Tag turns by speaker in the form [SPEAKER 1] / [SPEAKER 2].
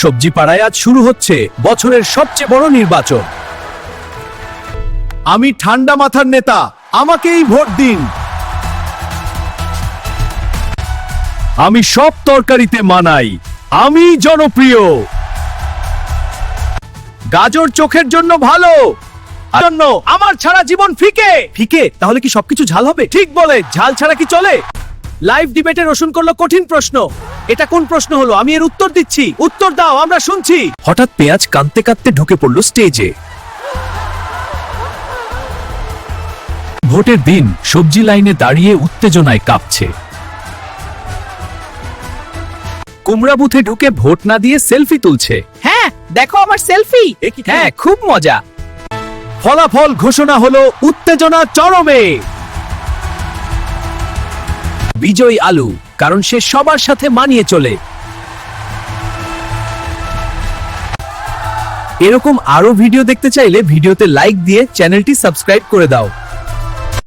[SPEAKER 1] সবজি পাড়ায় আজ শুরু হচ্ছে বছরের সবচেয়ে বড় নির্বাচন। আমি ঠান্ডা মাথার নেতা, আমাকেই ভোট দিন। আমি সব তরকারিতে মানাই, আমি জনপ্রিয়। গাজর চোখের জন্য ভালো, জন্য আমার ছাড়া জীবন ফিকে। ফিকে? তাহলে কি সবকিছু ঝাল হবে? ঠিক বলে, ঝাল ছাড়া কি চলে? লাইভ ডিবেটে রসুন করলো কঠিন প্রশ্ন। এটা কোন প্রশ্ন হলো? আমি এর উত্তর দিচ্ছি, উত্তর দাও, আমরা শুনছি। হঠাৎ পেঁয়াজ কাঁদতে কাঁদতে ঢুকে পড়লো স্টেজে। ভোটের দিন সবজি লাইনে দাঁড়িয়ে উত্তেজনায় কাঁপছে। কুমড়া বুথে ঢুকে ভোট না দিয়ে সেলফি তুলছে।
[SPEAKER 2] হ্যাঁ, দেখো আমার সেলফি।
[SPEAKER 1] হ্যাঁ, খুব মজা। ফলাফল ঘোষণা হলো, উত্তেজনা চরমে। বিজয় আলু, কারণ সে সবার সাথে মানিয়ে চলে। এরকম আরো ভিডিও দেখতে চাইলে ভিডিওতে লাইক দিয়ে চ্যানেলটি সাবস্ক্রাইব করে দাও।